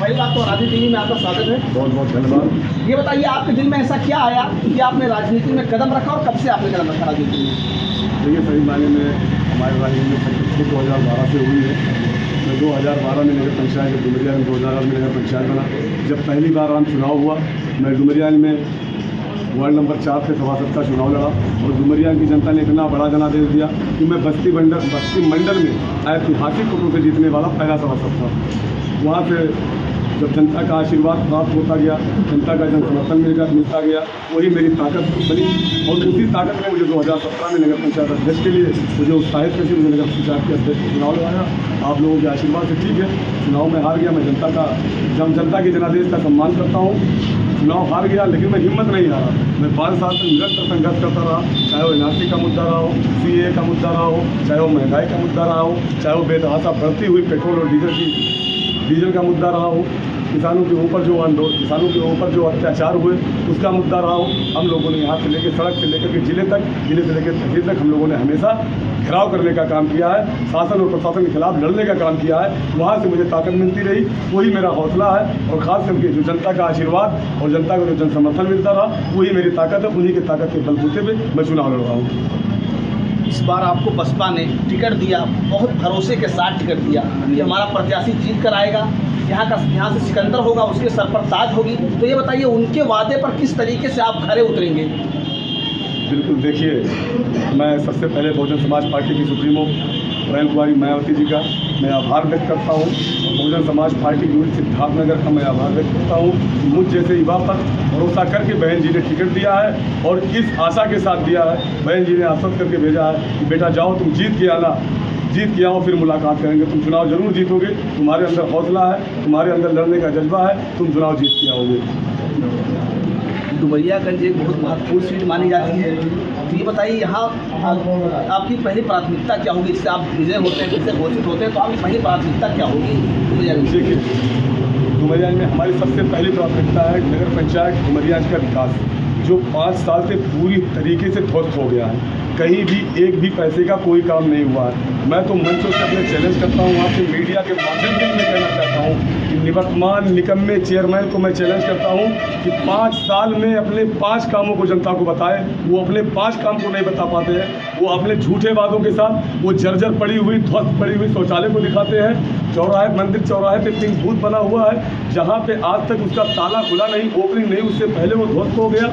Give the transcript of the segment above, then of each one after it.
पहली बात तो राजनीति टीवी में आपका स्वागत है। बहुत बहुत धन्यवाद। ये बताइए आपके दिल में ऐसा क्या आया कि आपने राजनीति में कदम रखा और कब से आपने कदम रखा राजनीति में? देखिए, सही मायने में हमारे राजनीति में सक्सेसफुल 2012 से हुई है। मैं 2012 में नगर पंचायत डुमरिया में 2008 में नगर पंचायत बना। जब पहली बार आम चुनाव हुआ, मैं डुमरिया में वार्ड नंबर 4 से सभासद का चुनाव लड़ा और डुमरिया की जनता ने इतना बड़ा जनादेश दिया कि मैं बस्ती मंडल में ऐतिहासिक वोटों से जीतने वाला पहला सभासद था। वहाँ से जब जनता का आशीर्वाद प्राप्त होता गया, जनता का जन समर्थन मिलता गया, वही मेरी ताकत बनी। और उसी ताकत ने मुझे 2017 में नगर पंचायत अध्यक्ष के लिए मुझे उत्साहित करके मुझे नगर पंचायत के अध्यक्ष का चुनाव लगाया। आप लोगों के आशीर्वाद से ठीक है, चुनाव में हार गया। मैं जनता के जनादेश का सम्मान करता हूँ। चुनाव हार गया लेकिन मैं हिम्मत नहीं हारा। मैं 5 साल तक निरंतर संघर्ष करता रहा, चाहे वो एनआरसी का मुद्दा रहा हो, CAA का मुद्दा रहा हो, चाहे वो महंगाई का मुद्दा रहा हो, चाहे वो बेतहाशा बढ़ती हुई पेट्रोल और डीजल का मुद्दा रहा हो, किसानों के ऊपर जो अत्याचार हुए उसका मुद्दा रहा हो। हम लोगों ने यहाँ से लेकर सड़क से लेकर के जिले से लेकर तहसील तक हम लोगों ने हमेशा घेराव करने का काम किया है, शासन और प्रशासन के खिलाफ लड़ने का काम किया है। वहाँ से मुझे ताकत मिलती रही, वही मेरा हौसला है। और ख़ास करके जो जनता का आशीर्वाद और जनता को जो जन समर्थन मिलता रहा, वही मेरी ताकत है। उन्हीं की ताकत के बलबूते पे मैं चुनाव लड़ रहा हूँ। इस बार आपको बसपा ने टिकट दिया, बहुत भरोसे के साथ टिकट दिया कि हमारा प्रत्याशी जीत कर आएगा, यहाँ से सिकंदर होगा, उसके सर पर ताज होगी। तो ये बताइए उनके वादे पर किस तरीके से आप खरे उतरेंगे? बिल्कुल, देखिए, मैं सबसे पहले बहुजन समाज पार्टी की सुप्रीमो बहन कुमारी मायावती जी का मैं आभार व्यक्त करता हूँ। बहुजन समाज पार्टी की सिद्धार्थनगर का मैं आभार व्यक्त करता हूँ। मुझ जैसे युवा पर भरोसा करके बहन जी ने टिकट दिया है और इस आशा के साथ दिया है। बहन जी ने आश्वस्त करके भेजा है कि बेटा जाओ, तुम जीत के आना, जीत के आओ, फिर मुलाकात करेंगे। तुम चुनाव जरूर जीतोगे, तुम्हारे अंदर हौसला है, तुम्हारे अंदर लड़ने का जज्बा है, तुम चुनाव जीत के आओगे। डुमरियागंज एक बहुत महत्वपूर्ण सीट मानी जाती है, तो ये बताइए यहाँ आपकी पहली प्राथमिकता क्या होगी? इससे आप विजय होते हैं, इससे घोषित होते हैं, तो आपकी पहली प्राथमिकता क्या होगी डुमरियागंज? देखिए, डुमरियागंज में हमारी सबसे पहली प्राथमिकता है नगर पंचायत डुमरियागंज का विकास, जो 5 साल से पूरी तरीके से ध्वस्त हो गया है। कहीं भी एक भी पैसे का कोई काम नहीं हुआ है। मैं तो मंचों से अपने चैलेंज करता हूँ, आपके मीडिया के माध्यम से मैं कहना चाहता हूँ कि निवर्तमान निकम्मे चेयरमैन को मैं चैलेंज करता हूँ कि 5 साल में अपने 5 कामों को जनता को बताए। वो अपने 5 काम को नहीं बता पाते हैं। वो अपने झूठे वादों के साथ वो जर्जर पड़ी हुई, ध्वस्त पड़ी हुई शौचालय को दिखाते हैं। मंदिर चौराहे पे पिंक बूथ बना हुआ है, जहाँ पे आज तक उसका ताला खुला नहीं, ओपनिंग नहीं, उससे पहले वो ध्वस्त हो गया,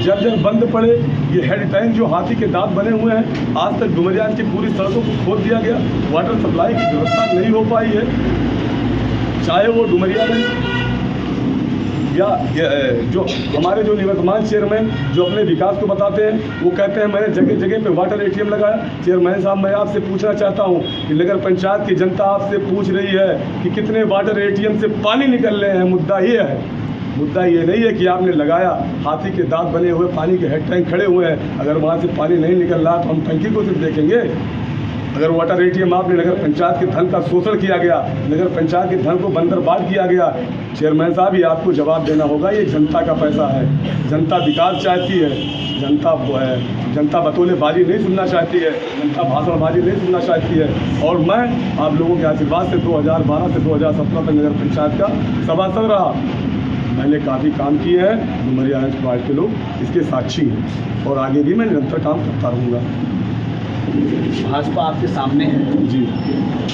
जर्जर बंद पड़े। ये हेड टैंक जो हाथी के दांत बने हुए हैं, आज तक डुमरियागंज की पूरी सड़कों को खोद दिया गया। वाटर सप्लाई की व्यवस्था नहीं हो पाई है। चाहे वो डुमरियागंज या जो हमारे जो निवर्तमान चेयरमैन जो अपने विकास को बताते हैं, वो कहते हैं मैंने जगह जगह पे वाटर ATM लगाया। चेयरमैन साहब, मैं आपसे पूछना चाहता हूँ कि नगर पंचायत की जनता आपसे पूछ रही है कि कितने वाटर ATM से पानी निकल रहे हैं। मुद्दा ये है, मुद्दा ये नहीं है कि आपने लगाया, हाथी के दांत बने हुए पानी के हेड टैंक खड़े हुए हैं। अगर वहाँ से पानी नहीं निकल रहा तो हम टंकी को सिर्फ देखेंगे। अगर वाटर ATM आपने नगर पंचायत के धन का शोषण किया गया, नगर पंचायत के धन को बंदरबांट किया गया, चेयरमैन साहब ये आपको जवाब देना होगा। ये जनता का पैसा है, जनता विकास चाहती है, जनता बतौलेबाजी नहीं सुनना चाहती है, जनता भाषणबाजी नहीं सुनना चाहती है। और मैं आप लोगों के आशीर्वाद से 2012 से 2017 तक नगर पंचायत का सभासद रहा। मैंने काफ़ी काम किए हैं, डुमरियागंज वार्ड के लोग इसके साक्षी हैं और आगे भी मैं निरंतर काम करता रहूँगा। भाजपा आपके सामने है जी,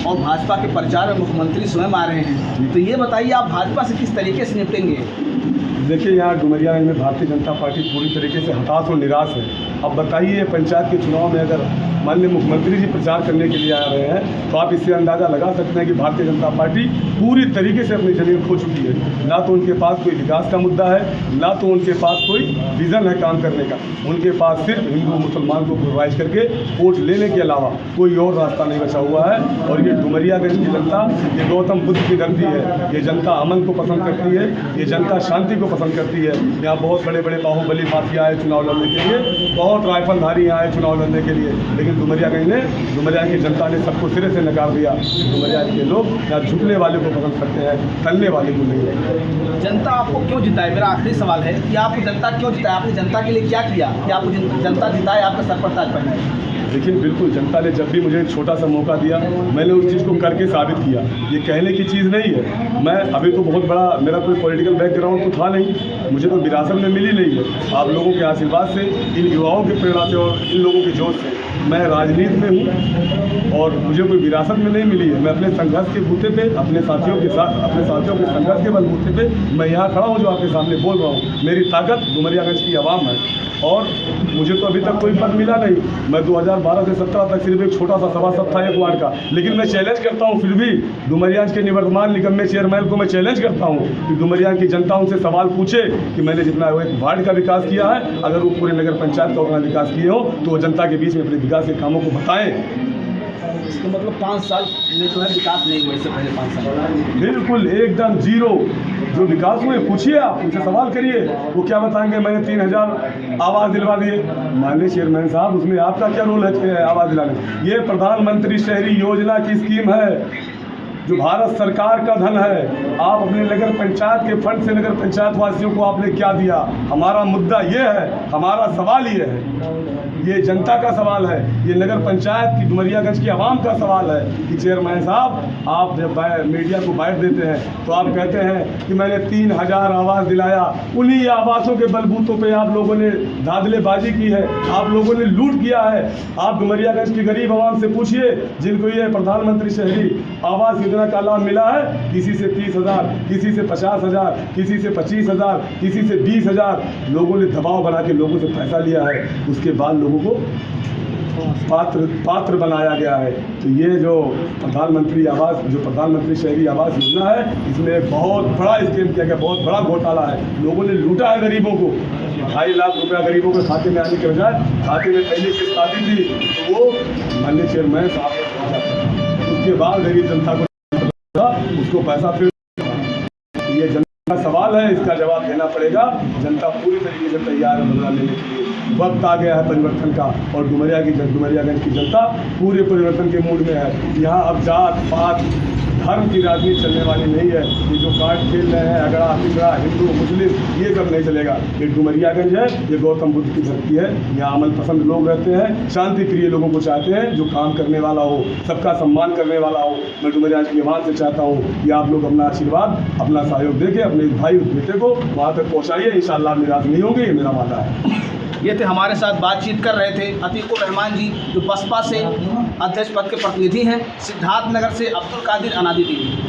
और भाजपा के प्रचार में मुख्यमंत्री स्वयं आ रहे हैं, तो ये बताइए आप भाजपा से किस तरीके से निपटेंगे? देखिए, यहाँ डुमरियागंज में भारतीय जनता पार्टी पूरी तरीके से हताश और निराश है। अब बताइए, पंचायत के चुनाव में अगर माननीय मुख्यमंत्री जी प्रचार करने के लिए आ रहे हैं, तो आप इससे अंदाज़ा लगा सकते हैं कि भारतीय जनता पार्टी पूरी तरीके से अपनी जमीन खो चुकी है। ना तो उनके पास कोई विकास का मुद्दा है, ना तो उनके पास कोई विज़न है काम करने का। उनके पास सिर्फ हिंदू मुसलमान को पोलराइज करके वोट लेने के अलावा कोई और रास्ता नहीं बचा हुआ है। और ये डुमरियागंज की जनता, ये गौतम बुद्ध की धरती है। ये जनता अमन को पसंद करती है, ये जनता शांति को पसंद करती है। यहाँ बहुत बड़े बड़े बाहुबली माफिया आए चुनाव लड़ने के लिए, बहुत राइफलधारी आए चुनाव लड़ने के लिए, लेकिन डुमरियागंज की जनता ने सबको सिरे से नकार दिया। डुमरियागंज के लोग यहाँ झुकने वाले को पसंद करते हैं, तलने वाले को नहीं। जनता आपको क्यों जिताए? मेरा आखिरी सवाल है कि आपको जनता क्यों जिताए? आपने जनता के लिए क्या किया कि आपको जनता जिताए, आपका सर पर ताज पहनाए? देखिए बिल्कुल, जनता ने जब भी मुझे एक छोटा सा मौका दिया, मैंने उस चीज़ को करके साबित किया। ये कहने की चीज़ नहीं है। मैं अभी तो बहुत बड़ा, मेरा कोई पॉलिटिकल बैकग्राउंड तो था नहीं, मुझे तो विरासत में मिली नहीं है। आप लोगों के आशीर्वाद से, इन युवाओं के प्रेरणा से और इन लोगों के जोश से मैं राजनीति में हूँ और मुझे कोई विरासत में नहीं मिली है। मैं अपने संघर्ष के बूते पे, अपने साथियों के संघर्ष के बलबूते पे मैं यहाँ खड़ा हूँ जो आपके सामने बोल रहा हूँ। मेरी ताकत डुमरियागंज की आवाम है और मुझे तो अभी तक कोई पद मिला नहीं। मैं 2012 से 17 तक सिर्फ एक छोटा सा सभासद था एक वार्ड का, लेकिन मैं चैलेंज करता हूँ फिर भी डुमरियागंज के निवर्तमान निगम में चेयरमैन को मैं चैलेंज करता हूँ कि डुमरियागंज की जनता उनसे सवाल पूछे कि मैंने जितना एक वार्ड का विकास किया है, अगर वो पूरे नगर पंचायत का उतना विकास किए हो तो वो जनता के बीच में अपने विकास के कामों को बताएं। इसका मतलब 5 साल में जो है विकास नहीं हुआ, इससे पहले 5 साल बिल्कुल एकदम जीरो जो विकास हुए। पूछिए, आप उनसे सवाल करिए, वो क्या बताएंगे। मैंने 3000 आवास दिलवा दिए। माननीय चेयरमैन साहब, उसमें आपका क्या रोल है आवास दिलाने? ये प्रधानमंत्री शहरी योजना की स्कीम है जो भारत सरकार का धन है। आप अपने नगर पंचायत के फंड से नगर पंचायत वासियों को आपने क्या दिया? हमारा मुद्दा ये है, हमारा सवाल ये है, ये जनता का सवाल है, ये नगर पंचायत की डुमरियागंज की आवाम का सवाल है कि चेयरमैन साहब, आप जब मीडिया को बाइट देते हैं तो आप कहते हैं कि मैंने 3000 आवास दिलाया। उन्हीं आवासों के बलबूतों पे आप लोगों ने धांधलेबाजी की है, आप लोगों ने लूट किया है। आप डुमरियागंज की गरीब आवाम से पूछिए जिनको ये प्रधानमंत्री शहरी आवास योजना का लाभ मिला है, किसी से 30,000, किसी से 50,000, किसी से 25,000, किसी से 20,000 लोगों ने दबाव बना के लोगों से पैसा लिया है। उसके बाद लोगों को पात्र बनाया गया है। तो ये जो प्रधानमंत्री शहरी आवास योजना है, इसमें एक बहुत बड़ा स्कीम किया गया, बहुत बड़ा घोटाला है। लोगों ने लूटा है गरीबों को। 2.5 लाख रुपया गरीबों के खाते में आने के बजाय खाते में पहले किस्त आती थी तो वो माननीय चेयरमैन साहब, उसके बाद गरीब जनता को उसको पैसा फिर। ये जनता का सवाल है, इसका जवाब देना पड़ेगा। जनता पूरी तरीके से तैयार है बदला लेने के लिए। वक्त आ गया है परिवर्तन का और डुमरियागंज की जनता पूरे परिवर्तन के मूड में है। यहाँ अब जात पात धर्म की राजनीति चलने वाली नहीं है। ये जो कार्ड खेल रहे हैं अगड़ा पिछड़ा हिंदू मुस्लिम, ये सब नहीं चलेगा। ये डुमरियागंज है, ये गौतम बुद्ध की धरती है। यहाँ अमल पसंद लोग रहते हैं, शांति प्रिय लोगों को चाहते हैं, जो काम करने वाला हो, सबका सम्मान करने वाला हो। मैं डुमरियागंज की आवाम से चाहता हूँ कि आप लोग अपना आशीर्वाद, अपना सहयोग देके अपने भाई उस बेटे को वहाँ तक पहुँचाइए। इंशाअल्लाह निराश नहीं होंगे, ये मेरा वादा है। ये थे हमारे साथ बातचीत कर रहे थे अतीकुर रहमान जी, जो बसपा से अध्यक्ष पद के प्रतिनिधि हैं। सिद्धार्थनगर से अब्दुल कादिर, अनादि टीवी।